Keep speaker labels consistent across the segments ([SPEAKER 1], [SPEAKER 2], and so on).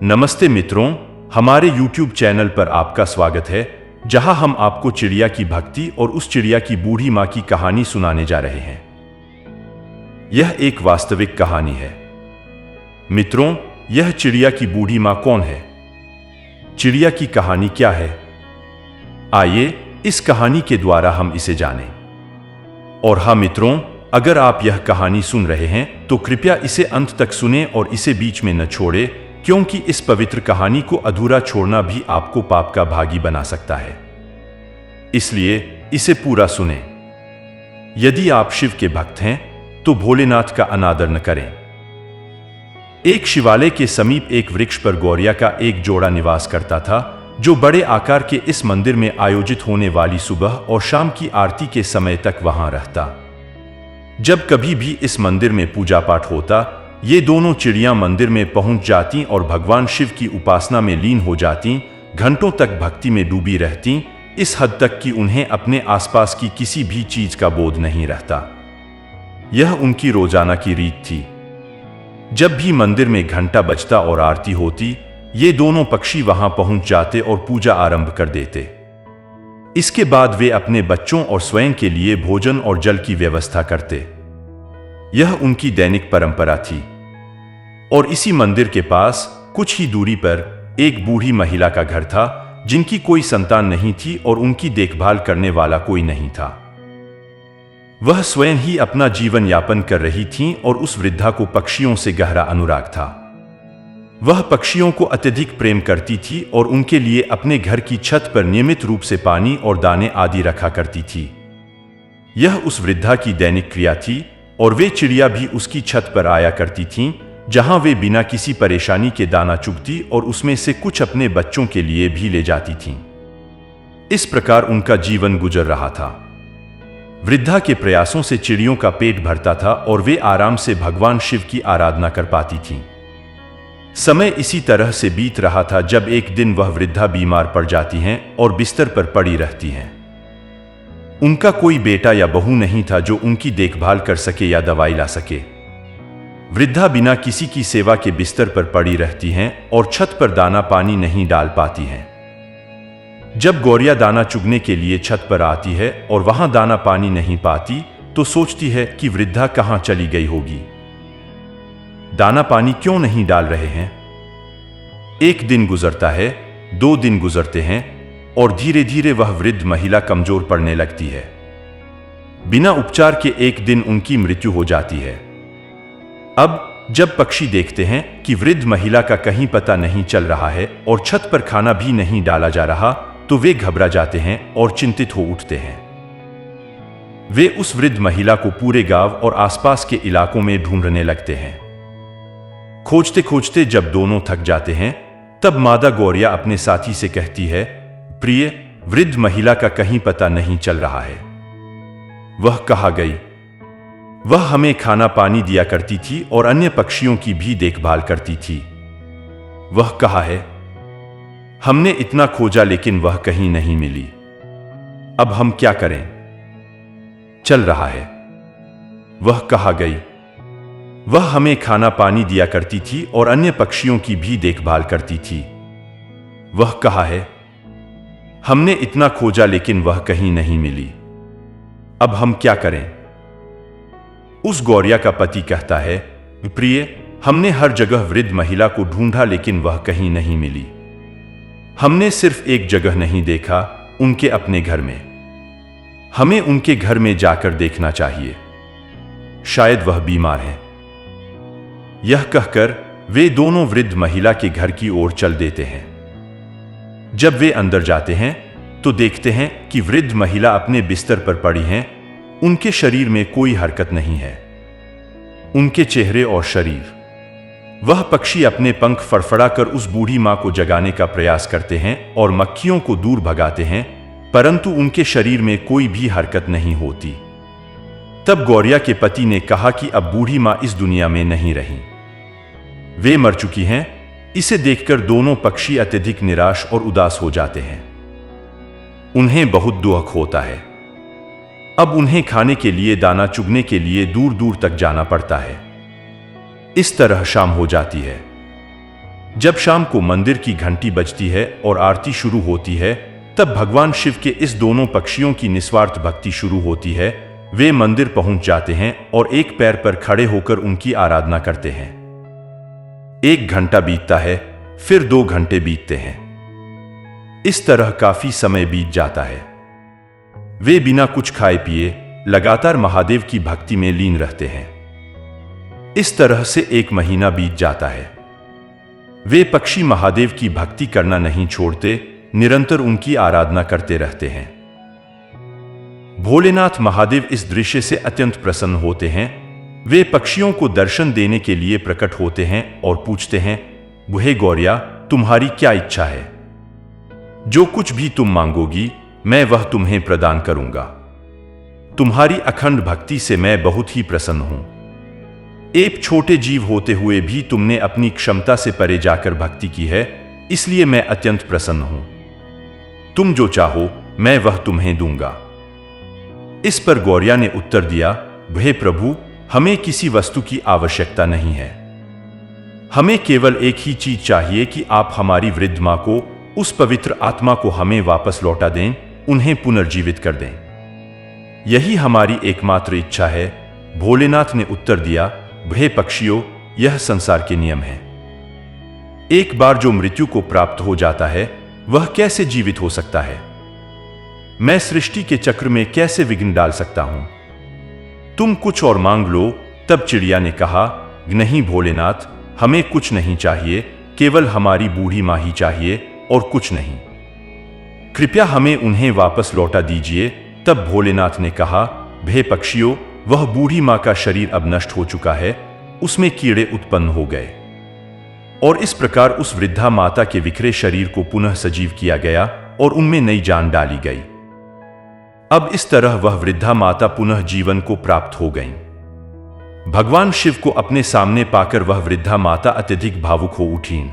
[SPEAKER 1] नमस्ते मित्रों, हमारे YouTube चैनल पर आपका स्वागत है, जहां हम आपको चिड़िया की भक्ति और उस चिड़िया की बूढ़ी माँ की कहानी सुनाने जा रहे हैं। यह एक वास्तविक कहानी है। मित्रों, यह चिड़िया की बूढ़ी माँ कौन है? चिड़िया की कहानी क्या है? आइए इस कहानी के द्वारा हम इसे जानें। और हाँ मित्रों, अगर आप यह कहानी सुन रहे हैं तो कृपया इसे अंत तक सुनें और इसे बीच में न छोड़ें, क्योंकि इस पवित्र कहानी को अधूरा छोड़ना भी आपको पाप का भागी बना सकता है। इसलिए इसे पूरा सुनें। यदि आप शिव के भक्त हैं तो भोलेनाथ का अनादर न करें। एक शिवालय के समीप एक वृक्ष पर गौरिया का एक जोड़ा निवास करता था, जो बड़े आकार के इस मंदिर में आयोजित होने वाली सुबह और शाम की आरती के समय तक वहां रहता। जब कभी भी इस मंदिर में पूजा पाठ होता, ये दोनों चिड़ियां मंदिर में पहुंच जाती और भगवान शिव की उपासना में लीन हो जाती, घंटों तक भक्ति में डूबी रहती, इस हद तक कि उन्हें अपने आसपास की किसी भी चीज का बोध नहीं रहता। यह उनकी रोजाना की रीत थी। जब भी मंदिर में घंटा बजता और आरती होती, ये दोनों पक्षी वहां पहुंच जाते और पूजा आरंभ कर देते। इसके बाद वे अपने बच्चों और स्वयं के लिए भोजन और जल की व्यवस्था करते। यह उनकी दैनिक परंपरा थी। और इसी मंदिर के पास कुछ ही दूरी पर एक बूढ़ी महिला का घर था, जिनकी कोई संतान नहीं थी और उनकी देखभाल करने वाला कोई नहीं था। वह स्वयं ही अपना जीवन यापन कर रही थीं और उस वृद्धा को पक्षियों से गहरा अनुराग था। वह पक्षियों को अत्यधिक प्रेम करती थी और उनके लिए अपने घर की छत पर नियमित रूप से पानी और दाने आदि रखा करती थी। यह उस वृद्धा की दैनिक क्रिया थी और वे चिड़िया भी उसकी छत पर आया करती थीं, जहां वे बिना किसी परेशानी के दाना चुगती और उसमें से कुछ अपने बच्चों के लिए भी ले जाती थीं। इस प्रकार उनका जीवन गुजर रहा था। वृद्धा के प्रयासों से चिड़ियों का पेट भरता था और वे आराम से भगवान शिव की आराधना कर पाती थीं। समय इसी तरह से बीत रहा था जब एक दिन वह वृद्धा बीमार पड़ जाती हैं और बिस्तर पर पड़ी रहती हैं। उनका कोई बेटा या बहू नहीं था जो उनकी देखभाल कर सके या दवाई ला सके। वृद्धा बिना किसी की सेवा के बिस्तर पर पड़ी रहती हैं और छत पर दाना पानी नहीं डाल पाती हैं। जब गौरिया दाना चुगने के लिए छत पर आती है और वहां दाना पानी नहीं पाती, तो सोचती है कि वृद्धा कहां चली गई होगी। दाना पानी क्यों नहीं डाल रहे हैं? एक दिन गुजरता है, 2 दिन गुजरते हैं और धीरे धीरे वह वृद्ध महिला कमजोर पड़ने लगती है। बिना उपचार के एक दिन उनकी मृत्यु हो जाती है। अब जब पक्षी देखते हैं कि वृद्ध महिला का कहीं पता नहीं चल रहा है और छत पर खाना भी नहीं डाला जा रहा, तो वे घबरा जाते हैं और चिंतित हो उठते हैं। वे उस वृद्ध महिला को पूरे गांव और आसपास के इलाकों में ढूंढने लगते हैं। खोजते खोजते जब दोनों थक जाते हैं, तब मादा गौरिया अपने साथी से कहती है, प्रिय, वृद्ध महिला का कहीं पता नहीं चल रहा है। वह कहाँ गई? वह हमें खाना पानी दिया करती थी और अन्य पक्षियों की भी देखभाल करती थी। वह कहाँ है? हमने इतना खोजा लेकिन वह कहीं नहीं मिली। अब हम क्या करें? चल रहा है। वह कहाँ गई? वह हमें खाना पानी दिया करती थी और अन्य पक्षियों की भी देखभाल करती थी। वह कहाँ है? हमने इतना खोजा लेकिन वह कहीं नहीं मिली। अब हम क्या करें? उस गौरिया का पति कहता है, प्रिय, हमने हर जगह वृद्ध महिला को ढूंढा लेकिन वह कहीं नहीं मिली। हमने सिर्फ एक जगह नहीं देखा, उनके अपने घर में। हमें उनके घर में जाकर देखना चाहिए। शायद वह बीमार है। यह कहकर वे दोनों वृद्ध महिला के घर की ओर चल देते हैं। जब वे अंदर जाते हैं तो देखते हैं कि वृद्ध महिला अपने बिस्तर पर पड़ी हैं। उनके शरीर में कोई हरकत नहीं है। उनके चेहरे और शरीर। वह पक्षी अपने पंख फड़फड़ाकर उस बूढ़ी मां को जगाने का प्रयास करते हैं और मक्खियों को दूर भगाते हैं, परंतु उनके शरीर में कोई भी हरकत नहीं होती। तब गौरिया के पति ने कहा कि अब बूढ़ी मां इस दुनिया में नहीं रही, वे मर चुकी हैं। इसे देखकर दोनों पक्षी अत्यधिक निराश और उदास हो जाते हैं। उन्हें बहुत दुख होता है। अब उन्हें खाने के लिए दाना चुगने के लिए दूर दूर तक जाना पड़ता है। इस तरह शाम हो जाती है। जब शाम को मंदिर की घंटी बजती है और आरती शुरू होती है, तब भगवान शिव के इस दोनों पक्षियों की निस्वार्थ भक्ति शुरू होती है। वे मंदिर पहुंच जाते हैं और एक पैर पर खड़े होकर उनकी आराधना करते हैं। 1 घंटा बीतता है, फिर 2 घंटे बीतते हैं। इस तरह काफी समय बीत जाता है। वे बिना कुछ खाए पिए लगातार महादेव की भक्ति में लीन रहते हैं। इस तरह से 1 महीना बीत जाता है। वे पक्षी महादेव की भक्ति करना नहीं छोड़ते, निरंतर उनकी आराधना करते रहते हैं। भोलेनाथ महादेव इस दृश्य से अत्यंत प्रसन्न होते हैं। वे पक्षियों को दर्शन देने के लिए प्रकट होते हैं और पूछते हैं, हे गौरिया, तुम्हारी क्या इच्छा है? जो कुछ भी तुम मांगोगी, मैं वह तुम्हें प्रदान करूंगा। तुम्हारी अखंड भक्ति से मैं बहुत ही प्रसन्न हूं। एक छोटे जीव होते हुए भी तुमने अपनी क्षमता से परे जाकर भक्ति की है, इसलिए मैं अत्यंत प्रसन्न हूं। तुम जो चाहो, मैं वह तुम्हें दूंगा। इस पर गौरिया ने उत्तर दिया, हे प्रभु, हमें किसी वस्तु की आवश्यकता नहीं है। हमें केवल एक ही चीज चाहिए कि आप हमारी वृद्ध मां को, उस पवित्र आत्मा को हमें वापस लौटा दें, उन्हें पुनर्जीवित कर दें। यही हमारी एकमात्र इच्छा है। भोलेनाथ ने उत्तर दिया, हे पक्षियों, यह संसार के नियम है। एक बार जो मृत्यु को प्राप्त हो जाता है, वह कैसे जीवित हो सकता है? मैं सृष्टि के चक्र में कैसे विघ्न डाल सकता हूं? तुम कुछ और मांग लो। तब चिड़िया ने कहा, नहीं भोलेनाथ, हमें कुछ नहीं चाहिए, केवल हमारी बूढ़ी मां ही चाहिए और कुछ नहीं। कृपया हमें उन्हें वापस लौटा दीजिए। तब भोलेनाथ ने कहा, हे पक्षियों, वह बूढ़ी मां का शरीर अब नष्ट हो चुका है, उसमें कीड़े उत्पन्न हो गए और इस प्रकार उस वृद्धा माता के विखरे शरीर को पुनः सजीव किया गया और उनमें नई जान डाली गई। अब इस तरह वह वृद्धा माता पुनः जीवन को प्राप्त हो गईं। भगवान शिव को अपने सामने पाकर वह वृद्धा माता अत्यधिक भावुक हो उठीं।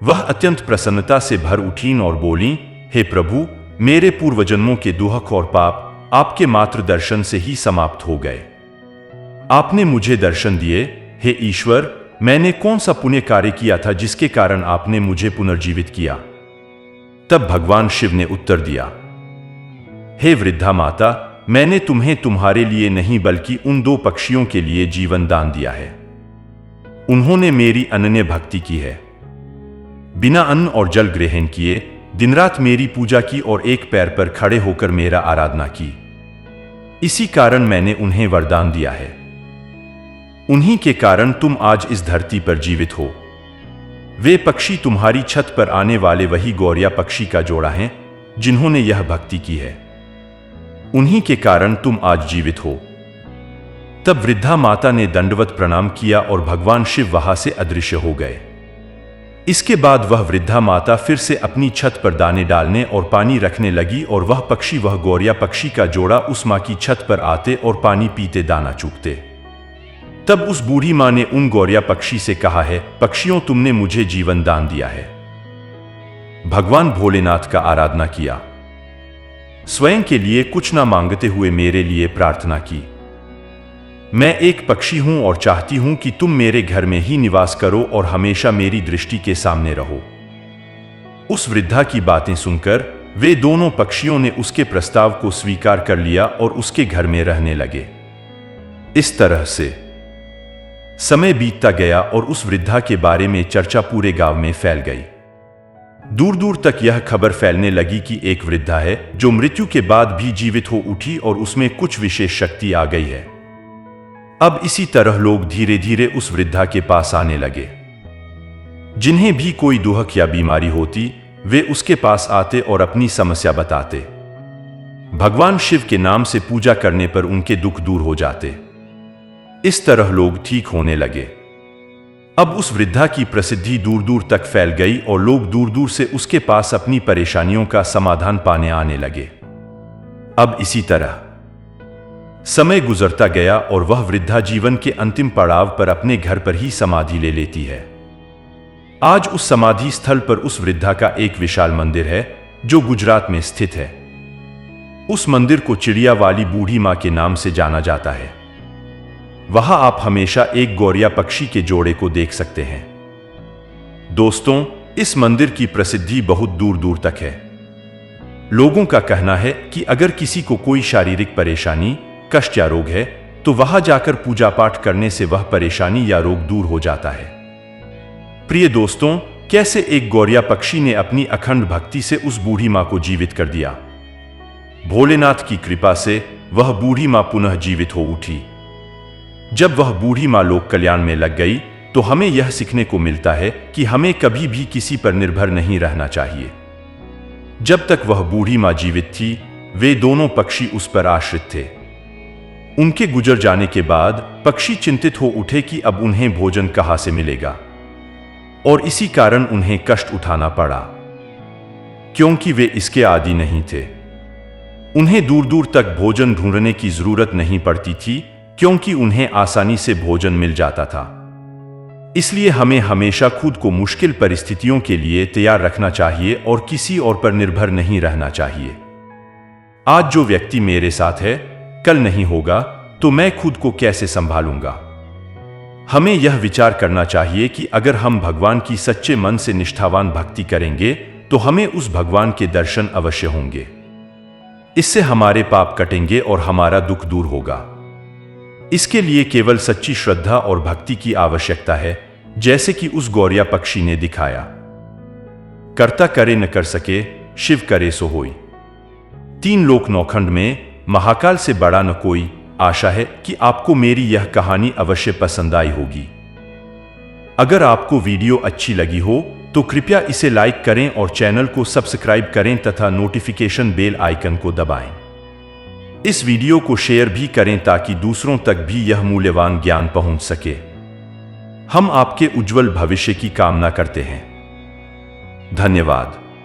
[SPEAKER 1] वह अत्यंत प्रसन्नता से भर उठीं और बोलीं, हे प्रभु, मेरे पूर्वजन्मों के दुख और पाप आपके मात्र दर्शन से ही समाप्त हो गए। आपने मुझे दर्शन दिए। हे ईश्वर, मैंने कौन सा पुण्य कार्य किया था जिसके कारण आपने मुझे पुनर्जीवित किया? तब भगवान शिव ने उत्तर दिया, हे वृद्धा माता, मैंने तुम्हें तुम्हारे लिए नहीं बल्कि उन 2 पक्षियों के लिए जीवन दान दिया है। उन्होंने मेरी अनन्य भक्ति की है। बिना अन्न और जल ग्रहण किए दिन रात मेरी पूजा की और एक पैर पर खड़े होकर मेरा आराधना की। इसी कारण मैंने उन्हें वरदान दिया है। उन्हीं के कारण तुम आज इस धरती पर जीवित हो। वे पक्षी तुम्हारी छत पर आने वाले वही गौरिया पक्षी का जोड़ा हैं, जिन्होंने यह भक्ति की है। उन्हीं के कारण तुम आज जीवित हो। तब वृद्धा माता ने दंडवत प्रणाम किया और भगवान शिव वहां से अदृश्य हो गए। इसके बाद वह वृद्धा माता फिर से अपनी छत पर दाने डालने और पानी रखने लगी और वह पक्षी, वह गौरिया पक्षी का जोड़ा उस मां की छत पर आते और पानी पीते, दाना चुगते। तब उस बूढ़ी मां ने उन गौरिया पक्षी से कहा, है पक्षियों, तुमने मुझे जीवन दान दिया है। भगवान भोलेनाथ का आराधना किया। स्वयं के लिए कुछ ना मांगते हुए मेरे लिए प्रार्थना की। मैं एक पक्षी हूं और चाहती हूं कि तुम मेरे घर में ही निवास करो और हमेशा मेरी दृष्टि के सामने रहो। उस वृद्धा की बातें सुनकर वे दोनों पक्षियों ने उसके प्रस्ताव को स्वीकार कर लिया और उसके घर में रहने लगे। इस तरह से समय बीतता गया और उस वृद्धा के बारे में चर्चा पूरे गांव में फैल गई। दूर दूर तक यह खबर फैलने लगी कि एक वृद्धा है जो मृत्यु के बाद भी जीवित हो उठी और उसमें कुछ विशेष शक्ति आ गई है। अब इसी तरह लोग धीरे धीरे उस वृद्धा के पास आने लगे। जिन्हें भी कोई दुख या बीमारी होती, वे उसके पास आते और अपनी समस्या बताते। भगवान शिव के नाम से पूजा करने पर उनके दुख दूर हो जाते। इस तरह लोग ठीक होने लगे। अब उस वृद्धा की प्रसिद्धि दूर दूर तक फैल गई और लोग दूर दूर से उसके पास अपनी परेशानियों का समाधान पाने आने लगे। अब इसी तरह समय गुजरता गया और वह वृद्धा जीवन के अंतिम पड़ाव पर अपने घर पर ही समाधि ले लेती है। आज उस समाधि स्थल पर उस वृद्धा का एक विशाल मंदिर है जो गुजरात में स्थित है। उस मंदिर को चिड़िया वाली बूढ़ी मां के नाम से जाना जाता है। वहां आप हमेशा एक गौरिया पक्षी के जोड़े को देख सकते हैं। दोस्तों, इस मंदिर की प्रसिद्धि बहुत दूर दूर तक है। लोगों का कहना है कि अगर किसी को कोई शारीरिक परेशानी, कष्ट या रोग है तो वहां जाकर पूजा पाठ करने से वह परेशानी या रोग दूर हो जाता है। प्रिय दोस्तों, कैसे एक गौरिया पक्षी ने अपनी अखंड भक्ति से उस बूढ़ी मां को जीवित कर दिया। भोलेनाथ की कृपा से वह बूढ़ी मां पुनः जीवित हो उठी। जब वह बूढ़ी मां लोक कल्याण में लग गई तो हमें यह सीखने को मिलता है कि हमें कभी भी किसी पर निर्भर नहीं रहना चाहिए। जब तक वह बूढ़ी मां जीवित थी, वे दोनों पक्षी उस पर आश्रित थे। उनके गुजर जाने के बाद पक्षी चिंतित हो उठे कि अब उन्हें भोजन कहां से मिलेगा, और इसी कारण उन्हें कष्ट उठाना पड़ा, क्योंकि वे इसके आदी नहीं थे। उन्हें दूर दूर तक भोजन ढूंढने की जरूरत नहीं पड़ती थी, क्योंकि उन्हें आसानी से भोजन मिल जाता था। इसलिए हमें हमेशा खुद को मुश्किल परिस्थितियों के लिए तैयार रखना चाहिए और किसी और पर निर्भर नहीं रहना चाहिए। आज जो व्यक्ति मेरे साथ है, कल नहीं होगा, तो मैं खुद को कैसे संभालूंगा। हमें यह विचार करना चाहिए कि अगर हम भगवान की सच्चे मन से निष्ठावान भक्ति करेंगे तो हमें उस भगवान के दर्शन अवश्य होंगे। इससे हमारे पाप कटेंगे और हमारा दुख दूर होगा। इसके लिए केवल सच्ची श्रद्धा और भक्ति की आवश्यकता है, जैसे कि उस गौरिया पक्षी ने दिखाया। कर्ता करे न कर सके, शिव करे सो होई। 3 लोक नौखंड में महाकाल से बड़ा न कोई। आशा है कि आपको मेरी यह कहानी अवश्य पसंद आई होगी। अगर आपको वीडियो अच्छी लगी हो तो कृपया इसे लाइक करें और चैनल को सब्सक्राइब करें तथा नोटिफिकेशन बेल आइकन को दबाएं। इस वीडियो को शेयर भी करें ताकि दूसरों तक भी यह मूल्यवान ज्ञान पहुंच सके। हम आपके उज्जवल भविष्य की कामना करते हैं। धन्यवाद।